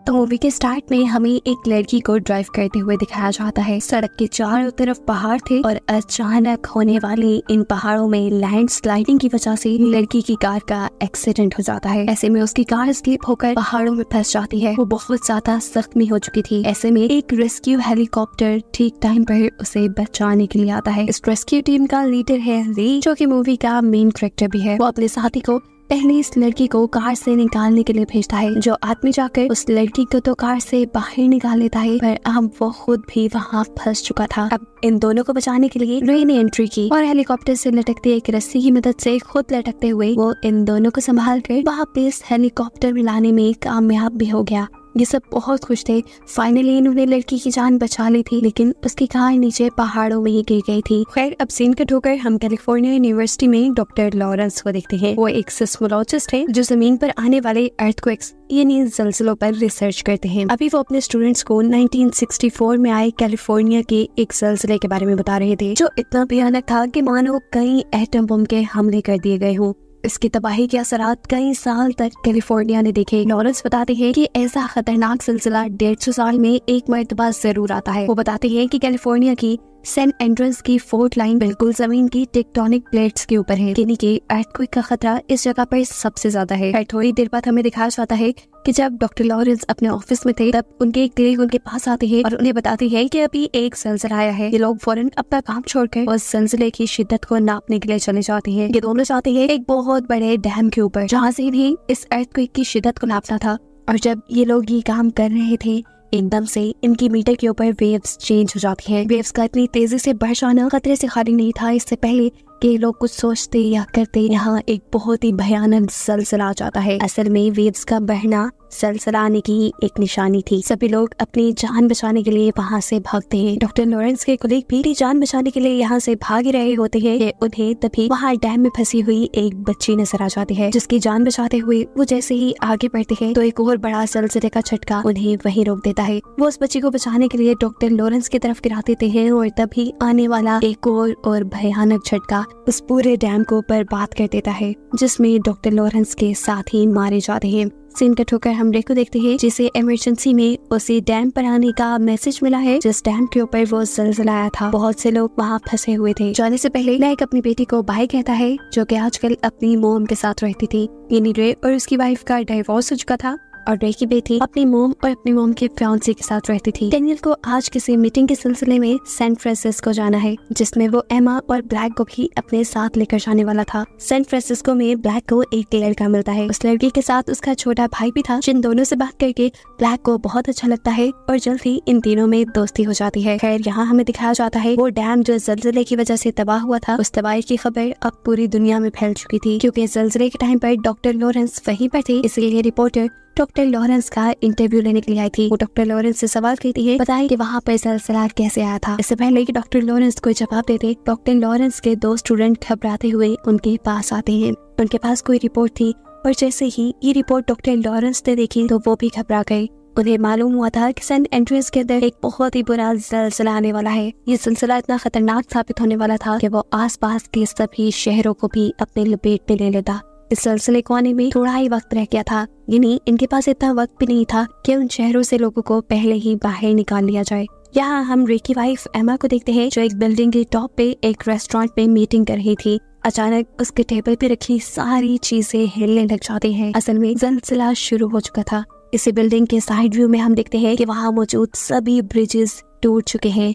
तो मूवी के स्टार्ट में हमें एक लड़की को ड्राइव करते हुए दिखाया जाता है। सड़क के चारों तरफ पहाड़ थे और अचानक होने वाली इन पहाड़ों में लैंडस्लाइडिंग की वजह से लड़की की कार का एक्सीडेंट हो जाता है। ऐसे में उसकी कार स्लिप होकर पहाड़ों में फंस जाती है। वो बहुत ज्यादा जख्मी हो चुकी थी। ऐसे में एक रेस्क्यू हेलीकॉप्टर ठीक टाइम पर उसे बचाने के लिए आता है। इस रेस्क्यू टीम का लीडर है ली, जो कि मूवी का मेन कैरेक्टर भी है। वो अपने साथी को पहले इस लड़की को कार से निकालने के लिए भेजता है। जो आदमी जाकर उस लड़की को तो कार से बाहर निकाल लेता है, पर अब वो खुद भी वहाँ फंस चुका था। अब इन दोनों को बचाने के लिए रे ने एंट्री की और हेलीकॉप्टर से लटकते एक रस्सी की मदद से खुद लटकते हुए वो इन दोनों को संभाल कर वापस हेलीकॉप्टर में लाने में कामयाब भी हो गया। ये सब बहुत खुश थे। फाइनली इन्होंने लड़की की जान बचा ली थी, लेकिन उसकी कार नीचे पहाड़ों में ही गिर गई थी। खैर, अब सीन कट होकर हम कैलिफोर्निया यूनिवर्सिटी में डॉक्टर लॉरेंस को देखते हैं। वो एक सिस्मोलॉजिस्ट है जो जमीन पर आने वाले अर्थक्वेक्स यानी ज़लज़लों पर रिसर्च करते हैं। अभी वो अपने स्टूडेंट्स को 1964 में आए कैलिफोर्निया के एक ज़लज़ले के बारे में बता रहे थे, जो इतना भयानक था कि मानो कई एटम बम के हमले कर दिए गए हों। इसकी तबाही के असरात कई साल तक कैलिफोर्निया ने देखे। लॉरेंस बताते हैं कि ऐसा खतरनाक सिलसिला 150 साल में एक मर्तबा जरूर आता है। वो बताते हैं कि कैलिफोर्निया की सेंट एंड्रयूज की फोर्ट लाइन बिल्कुल जमीन की टेक्टोनिक प्लेट्स के ऊपर है, यानी कि अर्थक्वेक का खतरा इस जगह पर सबसे ज्यादा है। थोड़ी देर बाद हमें दिखाया जाता है कि जब डॉक्टर लॉरेंस अपने ऑफिस में थे, तब उनके एक कलीग उनके पास आते हैं और उन्हें बताते हैं कि अभी एक ज़लज़ला आया है। ये लोग फौरन अपना काम छोड़कर उस ज़लज़ले की शिद्दत को नापने के लिए चले जाते हैं। ये दोनों जाते हैं एक बहुत बड़े डैम के ऊपर, जहाँ से इन्हें इस अर्थक्वेक की शिद्दत को नापना था। और जब ये लोग ये काम कर रहे थे, एकदम से इनकी मीटर के ऊपर वेव्स चेंज हो जाती हैं। वेव्स का इतनी तेजी से बढ़ जाना खतरे से खाली नहीं था। इससे पहले कि लोग कुछ सोचते या करते, यहाँ एक बहुत ही भयानक ज़लज़ला आ जाता है। असल में वेव्स का बढ़ना ज़लज़ला आने की एक निशानी थी। सभी लोग अपनी जान बचाने के लिए वहाँ से भागते हैं। डॉक्टर लॉरेंस के कलीग भी अपनी जान बचाने के लिए यहाँ से भाग रहे होते हैं कि उन्हें तभी वहाँ डैम में फंसी हुई एक बच्ची नजर आ जाती है, जिसकी जान बचाते हुए वो जैसे ही आगे बढ़ते हैं तो एक और बड़ा ज़लज़ले का झटका उन्हें वहीं रोक देता है। वो उस बच्ची को बचाने के लिए डॉक्टर लॉरेंस की तरफ गिरा देते हैं और तभी आने वाला एक और भयानक झटका उस पूरे डैम को बर्बाद कर देता है, जिसमें डॉक्टर लॉरेंस के साथी मारे जाते हैं। सीन कट होकर हम रे को देखते हैं, जिसे इमरजेंसी में उसी डैम पर आने का मैसेज मिला है, जिस डैम के ऊपर वो ज़लज़ला आया था। बहुत से लोग वहाँ फंसे हुए थे। जाने से पहले नायक अपनी बेटी को बाय कहता है, जो कि आजकल अपनी मोम के साथ रहती थी। यानी रे और उसकी वाइफ का डिवोर्स हो चुका था और रे की बेटी अपनी मोम और अपनी मोम के फियांसे के साथ रहती थी। डेनियल को आज किसी मीटिंग के सिलसिले में सैन फ्रांसिस्को जाना है, जिसमें वो एमा और ब्लैक को भी अपने साथ लेकर जाने वाला था। सैन फ्रांसिस्को में ब्लैक को एक लड़का मिलता है। उस लड़की के साथ उसका छोटा भाई भी था, जिन दोनों से बात करके ब्लैक को बहुत अच्छा लगता है और जल्द ही इन तीनों में दोस्ती हो जाती है। खैर, यहाँ हमें दिखाया जाता है वो डैम जो ज़लज़ले की वजह से तबाह हुआ था, उस तबाही की खबर अब पूरी दुनिया में फैल चुकी थी। क्योंकि ज़लज़ले के टाइम पर डॉक्टर लॉरेंस वहीं पर थे, इसलिए रिपोर्टर डॉक्टर लॉरेंस का इंटरव्यू लेने के लिए आई थी। वो डॉक्टर लॉरेंस से सवाल करती है, बताएं कि वहाँ पर ज़लज़ला कैसे आया था। इससे पहले कि डॉक्टर लॉरेंस कोई जवाब देते, डॉक्टर लॉरेंस के दो स्टूडेंट घबराते हुए उनके पास आते हैं। उनके पास कोई रिपोर्ट थी और जैसे ही ये रिपोर्ट डॉक्टर लॉरेंस ने देखी तो वो भी घबरा गए। उन्हें मालूम हुआ था कि सेंट एंड्रयूज के अंदर एक बहुत ही बुरा ज़लज़ला आने वाला है। ये सिलसिला इतना खतरनाक साबित होने वाला था कि वो आसपास के सभी शहरों को भी अपने लपेट में ले लेता। इस सिलसिले को आने में थोड़ा ही वक्त रह गया था, यानी इनके पास इतना वक्त भी नहीं था कि उन शहरों से लोगों को पहले ही बाहर निकाल लिया जाए। यहाँ हम रे की वाइफ एमा को देखते हैं, जो एक बिल्डिंग के टॉप पे एक रेस्टोरेंट में मीटिंग कर रही थी। अचानक उसके टेबल पे रखी सारी चीजें हिलने लग जाती हैं। असल में ज़लज़ला शुरू हो चुका था। इसी बिल्डिंग के साइड व्यू में हम देखते हैं कि वहाँ मौजूद सभी ब्रिजेस टूट चुके हैं।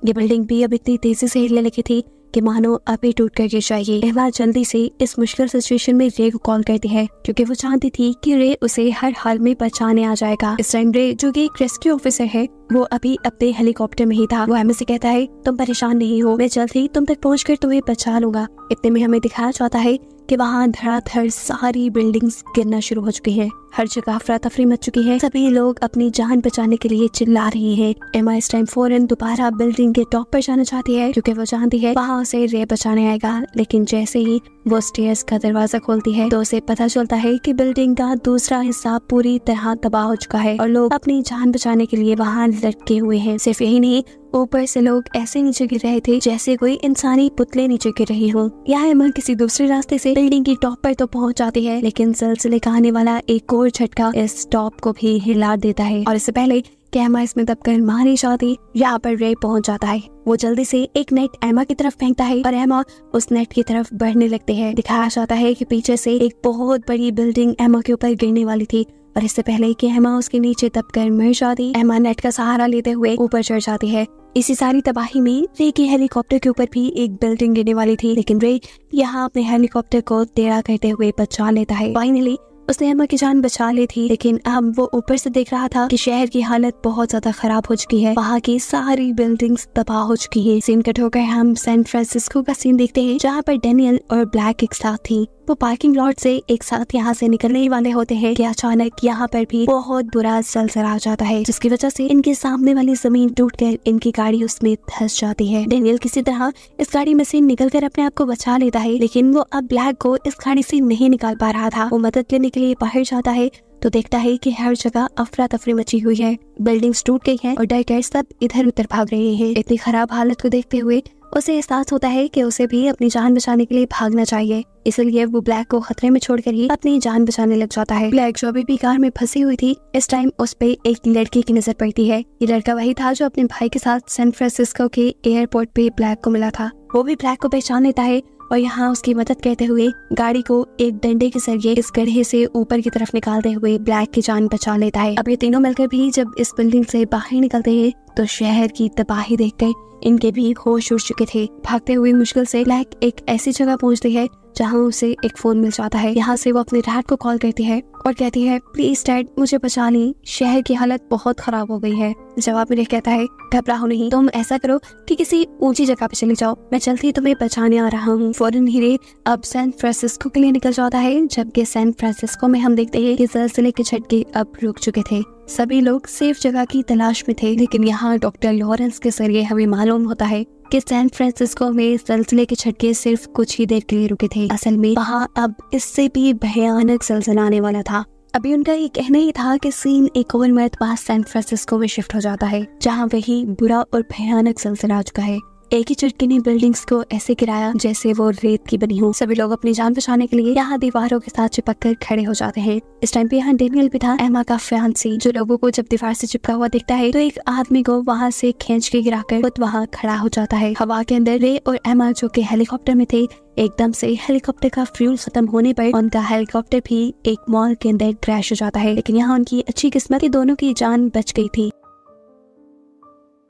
ये बिल्डिंग भी अब इतनी तेजी से हिलने लगी थी कि मानो अभी टूट कर गिर जाएगी। एमा जल्दी से इस मुश्किल सिचुएशन में रे को कॉल करती है, क्योंकि वो चाहती थी कि रे उसे हर हाल में बचाने आ जाएगा। इस टाइम रे, जो कि एक रेस्क्यू ऑफिसर है, वो अभी अपने हेलीकॉप्टर में ही था। वो एमा से कहता है, तुम परेशान नहीं हो, मैं जल्द ही तुम तक पहुंचकर तुम्हें बचा लूंगा। इतने में हमें दिखाया जाता है कि वहाँ धड़ाधड़ सारी बिल्डिंग्स गिरना शुरू हो चुकी हैं। हर जगह अफरा तफरी मच चुकी है। सभी लोग अपनी जान बचाने के लिए चिल्ला रहे हैं। एमा इस टाइम फौरन दोबारा बिल्डिंग के टॉप पर जाना चाहती है, क्योंकि वो जानती है वहाँ उसे रे बचाने आएगा। लेकिन जैसे ही वो स्टेयर्स का दरवाजा खोलती है तो उसे पता चलता है कि बिल्डिंग का दूसरा हिस्सा पूरी तरह तबाह हो चुका है और लोग अपनी जान बचाने के लिए वहाँ लटके हुए हैं। सिर्फ यही नहीं, ऊपर से लोग ऐसे नीचे गिर रहे थे जैसे कोई इंसानी पुतले नीचे गिर रही हो। यहाँ एमा किसी दूसरे रास्ते से बिल्डिंग की टॉप पर तो पहुँच जाती है, लेकिन सिलसिले का आने वाला एक और झटका इस टॉप को भी हिला देता है और इससे पहले कि एमा इसमें दबकर मारी जाती, यहाँ पर रे पहुंच जाता है। वो जल्दी से एक नेट एमा की तरफ फेंकता है और एमा उस नेट की तरफ बढ़ने लगते हैं। दिखाया जाता है कि पीछे से एक बहुत बड़ी बिल्डिंग एमा के ऊपर गिरने वाली थी और इससे पहले कि एमा उसके नीचे दबकर मर जाती, एमा नेट का सहारा लेते हुए ऊपर चढ़ जाती है। इसी सारी तबाही में रे के हेलीकॉप्टर के ऊपर भी एक बिल्डिंग गिरने वाली थी, लेकिन रे यहाँ अपने हेलीकॉप्टर को टेढ़ा करते हुए बचा लेता है। फाइनली उसने एमा की जान बचा ली थी, लेकिन अब वो ऊपर से देख रहा था कि शहर की हालत बहुत ज्यादा खराब हो चुकी है। वहाँ की सारी बिल्डिंग्स तबाह हो चुकी है। सीन कट होकर हम सैन फ्रांसिस्को का सीन देखते हैं, जहाँ पर डेनियल और ब्लैक एक साथ थी। वो पार्किंग लॉट से एक साथ यहाँ से निकलने ही वाले होते हैं कि अचानक यहाँ पर भी बहुत बुरा ज़लज़ला आ जाता है, जिसकी वजह से इनके सामने वाली जमीन टूटकर इनकी गाड़ी उसमें धंस जाती है। डेनियल किसी तरह इस गाड़ी में से निकलकर अपने आप को बचा लेता है, लेकिन वो अब ब्लैक को इस गाड़ी से नहीं निकाल पा रहा था। वो मदद लेने के लिए बाहर जाता है तो देखता है कि हर जगह अफरा तफरी मची हुई है, बिल्डिंग्स टूट गई हैं और डरकर सब इधर उधर भाग रहे हैं। इतनी खराब हालत को देखते हुए उसे एहसास होता है कि उसे भी अपनी जान बचाने के लिए भागना चाहिए, इसलिए वो ब्लैक को खतरे में छोड़कर ही अपनी जान बचाने लग जाता है। ब्लैक जो अभी भी कार में फंसी हुई थी, इस टाइम उस पे एक लड़की की नजर पड़ती है। ये लड़का वही था जो अपने भाई के साथ सैन फ्रांसिस्को के एयरपोर्ट पे ब्लैक को मिला था। वो भी ब्लैक को पहचान लेता है और यहाँ उसकी मदद करते हुए गाड़ी को एक डंडे के जरिए इस गड्ढे से ऊपर की तरफ निकालते हुए ब्लैक की जान बचा लेता है। अब ये तीनों मिलकर भी जब इस बिल्डिंग से बाहर निकलते हैं तो शहर की तबाही देखकर इनके भी होश उड़ चुके थे। भागते हुए मुश्किल से ब्लैक एक ऐसी जगह पहुंचती है जहां उसे एक फोन मिल जाता है। यहाँ से वो अपने डैड को कॉल करती है और कहती है, प्लीज डैड मुझे बचा ली, शहर की हालत बहुत खराब हो गई है। जवाब में कहता है, घबराओ नहीं, तुम ऐसा करो कि किसी ऊंची जगह पे चले जाओ, मैं जल्दी तुम्हें बचाने आ रहा हूँ। फौरन ही रे अब सैन फ्रांसिस्को के लिए निकल जाता है, जबकि सैन फ्रांसिस्को में हम देखते हैं कि ज़लज़ले के झटके अब रुक चुके थे। सभी लोग सेफ जगह की तलाश में थे, लेकिन यहाँ डॉक्टर लॉरेंस के जरिए हमें मालूम होता है कि सैन फ्रांसिस्को में ज़लज़ले के झटके सिर्फ कुछ ही देर के लिए रुके थे। असल में वहाँ अब इससे भी भयानक ज़लज़ला आने वाला था। अभी उनका ये कहना ही था कि सीन एक और मरतबा सैन फ्रांसिस्को में शिफ्ट हो जाता है, जहाँ वही बुरा और भयानक ज़लज़ला आ चुका है। एक ही झटके ने बिल्डिंग्स को ऐसे गिराया जैसे वो रेत की बनी हो। सभी लोग अपनी जान बचाने के लिए यहाँ दीवारों के साथ चिपक कर खड़े हो जाते हैं। इस टाइम पे यहाँ डेनियल भी था, एमा का फियांसी, जो लोगों को जब दीवार से चिपका हुआ दिखता है तो एक आदमी को वहाँ से खींच के गिराकर खुद वहाँ खड़ा हो जाता है। हवा के अंदर रे और एमा जो कि हेलीकॉप्टर में थे, एकदम से हेलीकॉप्टर का फ्यूल खत्म होने पर उनका हेलीकॉप्टर भी एक मॉल के अंदर क्रैश हो जाता है, लेकिन यहाँ उनकी अच्छी किस्मत कि दोनों की जान बच गई थी।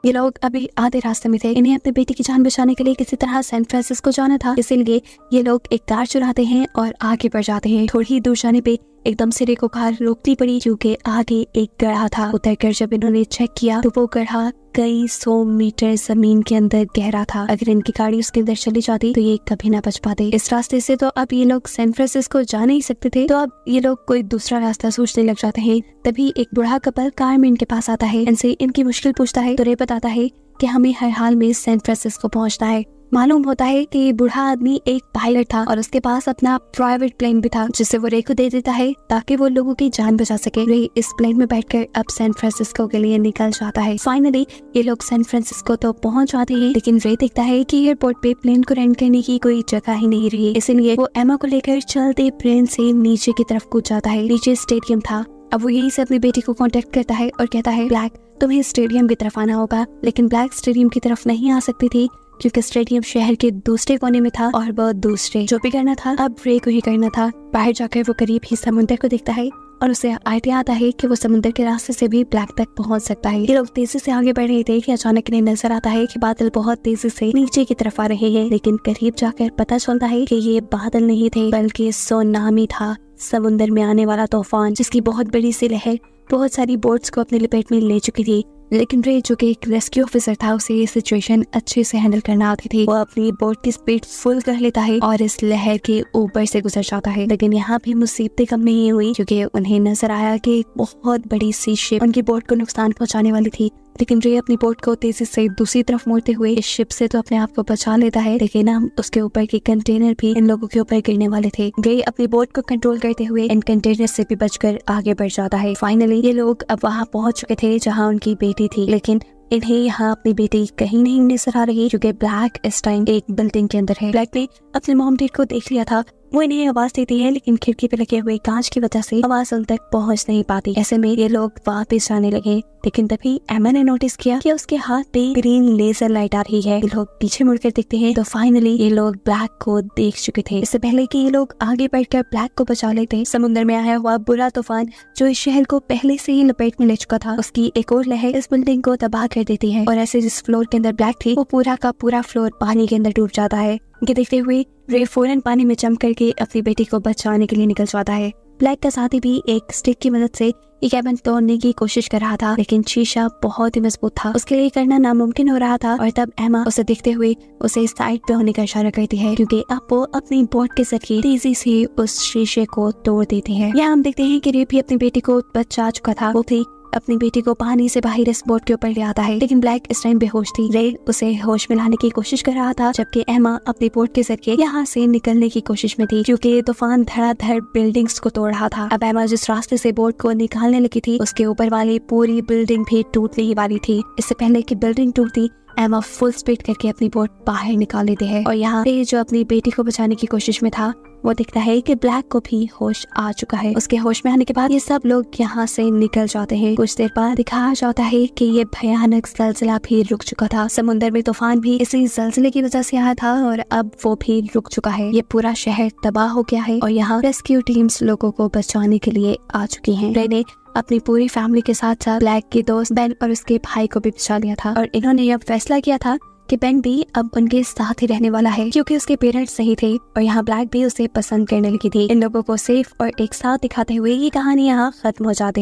ये लोग अभी आधे रास्ते में थे। इन्हें अपने बेटी की जान बचाने के लिए किसी तरह सैन फ्रांसिस्को जाना था, इसीलिए ये लोग एक कार चुराते हैं और आगे बढ़ जाते हैं। थोड़ी ही दूर जाने पे एकदम से रे को कार रोकनी पड़ी, क्योंकि आगे एक गड्ढा था। उतरकर जब इन्होंने चेक किया तो वो गड्ढा कई 100 मीटर जमीन के अंदर गहरा था। अगर इनकी गाड़ी उसके अंदर चली जाती तो ये कभी ना बच पाते। इस रास्ते से तो अब ये लोग सैन फ्रांसिस्को जा नहीं सकते थे, तो अब ये लोग कोई दूसरा रास्ता सोचने लग जाते हैं। तभी एक बूढ़ा कपल कार में इनके पास आता है, इनसे इनकी मुश्किल पूछता है तो रे बताता है कि हमें हर हाल में सैन फ्रांसिस्को पहुंचना है। मालूम होता है कि बूढ़ा आदमी एक पायलट था और उसके पास अपना प्राइवेट प्लेन भी था, जिसे वो रे को दे देता है ताकि वो लोगों की जान बचा सके। रे इस प्लेन में बैठकर अब सैन फ्रांसिस्को के लिए निकल जाता है। फाइनली ये लोग सैन फ्रांसिस्को तो पहुंच जाते हैं, लेकिन रे देखता है कि एयरपोर्ट पे प्लेन को रेंट करने की कोई जगह ही नहीं रही, इसलिए वो एमा को लेकर चलते प्लेन से नीचे की तरफ कूद जाता है। नीचे स्टेडियम था। अब वो यहीं से अपनी बेटी को कांटेक्ट करता है और कहता है, ब्लैक तुम्हें स्टेडियम की तरफ आना होगा। लेकिन ब्लैक स्टेडियम की तरफ नहीं आ सकती थी क्योंकि स्टेडियम शहर के दूसरे कोने में था और बहुत दूसरे। जो भी करना था अब रे को ही करना था। बाहर जाकर वो करीब ही समुद्र को देखता है और उसे आइडिया आता है कि वो समुद्र के रास्ते से भी ब्लैक तक पहुंच सकता है। ये लोग तेजी से आगे बढ़ रहे थे कि अचानक इन्हें नजर आता है कि बादल बहुत तेजी से नीचे की तरफ आ रहे हैं, लेकिन करीब जाकर पता चलता है कि ये बादल नहीं थे बल्कि सुनामी था, समुद्र में आने वाला तूफान, जिसकी बहुत बड़ी सी लहर बहुत सारी बोट्स को अपने लपेट में ले चुकी थी। लेकिन रे जो कि एक रेस्क्यू ऑफिसर था, उसे ये सिचुएशन अच्छे से हैंडल करना आती थी। वो अपनी बोट की स्पीड फुल कर लेता है और इस लहर के ऊपर से गुजर जाता है। लेकिन यहाँ भी मुसीबतें कम नहीं हुई, क्योंकि उन्हें नजर आया कि एक बहुत बड़ी सी शिप उनकी बोट को नुकसान पहुंचाने वाली थी। लेकिन रे अपनी बोट को तेजी से दूसरी तरफ मोड़ते हुए इस शिप से तो अपने आप को बचा लेता है, लेकिन हम उसके ऊपर के कंटेनर भी इन लोगों के ऊपर गिरने वाले थे। रे अपनी बोट को कंट्रोल करते हुए इन कंटेनर से भी बचकर आगे बढ़ जाता है। फाइनली ये लोग अब वहाँ पहुंच चुके थे जहाँ उनकी बेटी थी, लेकिन इन्हें यहाँ अपनी बेटी कहीं नहीं नजर आ रही, क्योंकि ब्लैक इस टाइम एक बिल्डिंग के अंदर है। ब्लैक ने अपने मॉम डैड को देख लिया था, वो इन्हें आवाज देती है, लेकिन खिड़की पे लगे हुए कांच की वजह से आवाज उन तक पहुंच नहीं पाती। ऐसे में ये लोग वापस जाने लगे, लेकिन तभी एमा ने नोटिस किया कि उसके हाथ पे ग्रीन लेजर लाइट आ रही है। ये लोग पीछे मुड़कर देखते हैं तो फाइनली ये लोग ब्लैक को देख चुके थे। इससे पहले कि ये लोग आगे बढ़कर ब्लैक को बचा लेते, समुद्र में आया हुआ बुरा तूफान जो इस शहर को पहले से ही लपेट में ले चुका था, उसकी एक और लहर इस बिल्डिंग को तबाह कर देती है और ऐसे जिस फ्लोर के अंदर ब्लैक थी वो पूरा का पूरा फ्लोर पानी के अंदर डूब जाता है। ये देखते हुए रे फौरन पानी में जंप करके अपनी बेटी को बचाने के लिए निकल जाता है। ब्लैक का साथी भी एक स्टिक की मदद से ये कैबिन तोड़ने की कोशिश कर रहा था, लेकिन शीशा बहुत ही मजबूत था, उसके लिए करना नामुमकिन हो रहा था। और तब एमा उसे देखते हुए उसे साइड पे होने का इशारा करती है, क्योंकि अब वो अपनी बोट के जरिए तेजी से उस शीशे को तोड़ देती है। यहाँ हम देखते हैं कि रे भी अपनी बेटी को बचा चुका था, वो भी अपनी बेटी को पानी से बाहर इस बोट के ऊपर ले आता है, लेकिन ब्लैक इस टाइम बेहोश थी। रे उसे होश में लाने की कोशिश कर रहा था, जबकि एमा अपनी बोट के जरिए यहाँ से निकलने की कोशिश में थी, क्योंकि तूफान धड़ाधड़ बिल्डिंग्स को तोड़ रहा था। अब एमा जिस रास्ते से बोट को निकालने लगी थी उसके ऊपर वाली पूरी बिल्डिंग भी टूटने ही वाली थी। इससे पहले कि बिल्डिंग टूटती, एमा फुल स्पीड करके अपनी बोट बाहर निकाल लेते हैं और यहाँ पे जो अपनी बेटी को बचाने की कोशिश में था वो दिखता है कि ब्लैक को भी होश आ चुका है। उसके होश में आने के बाद ये सब लोग यहाँ से निकल जाते हैं। कुछ देर बाद दिखाया जाता है कि ये भयानक ज़लज़ला भी रुक चुका था। समुद्र में तूफान भी इसी ज़लज़ले की वजह से आया था और अब वो भी रुक चुका है। ये पूरा शहर तबाह हो गया है और यहाँ रेस्क्यू टीम्स लोगों को बचाने के लिए आ चुकी हैं। रे ने अपनी पूरी फैमिली के साथ साथ ब्लैक की दोस्त बेन और उसके भाई को भी बचा लिया था और इन्होंने यह फैसला किया था कि बेन भी अब उनके साथ ही रहने वाला है, क्योंकि उसके पेरेंट्स सही थे और यहाँ ब्लैक भी उसे पसंद करने लगी थी। इन लोगों को सेफ और एक साथ दिखाते हुए ये कहानी यहाँ खत्म हो जाती है।